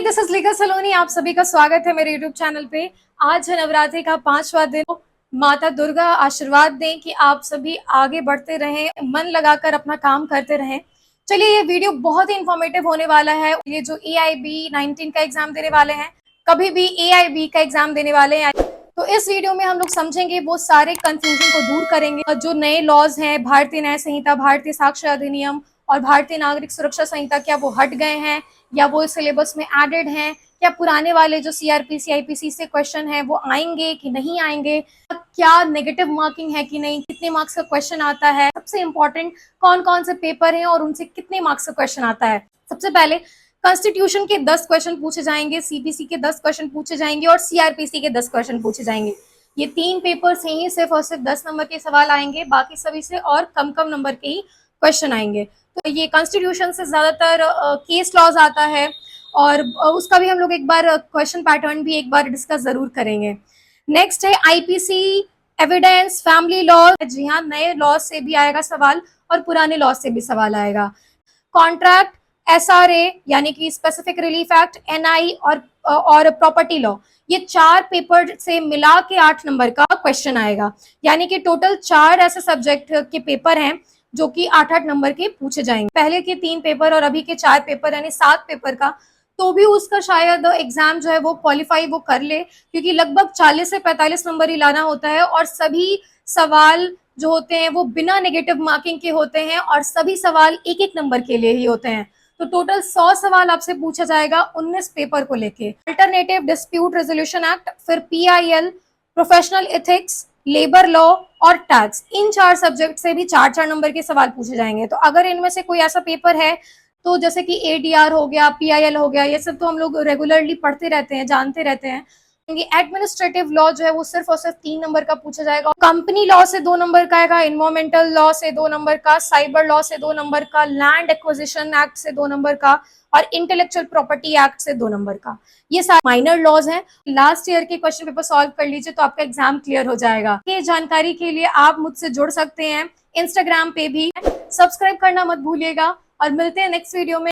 This is लिका सलोनी। आप सभी का स्वागत है मेरे यूट्यूब चैनल पे। आज है नवरात्रि का 5वां दिन। माता दुर्गा आशीर्वाद दें कि आप सभी आगे बढ़ते रहें, मन लगाकर अपना काम करते रहें। चलिए, ये वीडियो बहुत ही इंफॉर्मेटिव होने वाला है। ये जो AIB 19 का एग्जाम देने वाले हैं, कभी भी AIB का एग्जाम देने वाले हैं, तो इस वीडियो में हम लोग समझेंगे, वो सारे कंफ्यूजन को दूर करेंगे। जो नए लॉज हैं, भारतीय न्याय संहिता, भारतीय साक्ष्य अधिनियम और भारतीय नागरिक सुरक्षा संहिता, क्या वो हट गए हैं या वो सिलेबस में एडेड हैं? क्या पुराने वाले जो CRPC IPC से क्वेश्चन है वो आएंगे कि नहीं आएंगे? क्या नेगेटिव मार्किंग है कि नहीं? कितने मार्क्स का क्वेश्चन आता है? सबसे इंपॉर्टेंट, कौन कौन से पेपर हैं और उनसे कितने मार्क्स का क्वेश्चन आता है? सबसे पहले कॉन्स्टिट्यूशन के 10 क्वेश्चन पूछे जाएंगे, CPC के 10 क्वेश्चन पूछे जाएंगे और CRPC के 10 क्वेश्चन पूछे जाएंगे। ये 3 पेपर से ही सिर्फ और सिर्फ 10 नंबर के सवाल आएंगे, बाकी सभी से और कम कम नंबर के ही क्वेश्चन आएंगे। तो ये कॉन्स्टिट्यूशन से ज्यादातर केस लॉज आता है और उसका भी हम लोग एक बार क्वेश्चन पैटर्न भी एक बार डिस्कस जरूर करेंगे। नेक्स्ट है IPC, एविडेंस, फैमिली लॉ। जी हाँ, नए लॉ से भी आएगा सवाल और पुराने लॉ से भी सवाल आएगा। कॉन्ट्रैक्ट, SRA यानी कि स्पेसिफिक रिलीफ एक्ट, NI और प्रॉपर्टी लॉ, ये 4 पेपर से मिला के 8 नंबर का क्वेश्चन आएगा। यानी कि टोटल 4 ऐसे सब्जेक्ट के पेपर हैं जो कि 8-8 नंबर के पूछे जाएंगे। पहले के 3 पेपर और अभी के 4 पेपर यानी 7 पेपर का, तो भी उसका शायद एग्जाम जो है वो क्वालिफाई वो कर ले, क्योंकि लगभग 40 से 45 नंबर ही लाना होता है और सभी सवाल जो होते हैं वो बिना नेगेटिव मार्किंग के होते हैं और सभी सवाल एक एक नंबर के लिए ही होते हैं। तो टोटल 100 सवाल आपसे पूछा जाएगा 19 पेपर को लेके। अल्टरनेटिव डिस्प्यूट रेजोल्यूशन एक्ट, फिर PIL, professional ethics, labour law और टैक्स, इन 4 सब्जेक्ट से भी 4-4 नंबर के सवाल पूछे जाएंगे। तो अगर इनमें से कोई ऐसा पेपर है, तो जैसे कि ADR हो गया, PIL हो गया, ये सब तो हम लोग रेगुलरली पढ़ते रहते हैं, जानते रहते हैं। एडमिनिस्ट्रेटिव लॉ जो है वो सिर्फ और सिर्फ 3 नंबर का पूछा जाएगा। कंपनी लॉ से 2 नंबर का आएगा, इन्वायरमेंटल लॉ से 2 नंबर का, साइबर लॉ से 2 नंबर का, लैंड एक्विजिशन एक्ट से 2 नंबर का और इंटेलेक्चुअल प्रॉपर्टी एक्ट से 2 नंबर का। ये सारे माइनर लॉज हैं। लास्ट ईयर के क्वेश्चन पेपर सॉल्व कर लीजिए तो आपका एग्जाम क्लियर हो जाएगा। ये जानकारी के लिए आप मुझसे जुड़ सकते हैं इंस्टाग्राम पे भी। सब्सक्राइब करना मत भूलिएगा और मिलते हैं नेक्स्ट वीडियो में।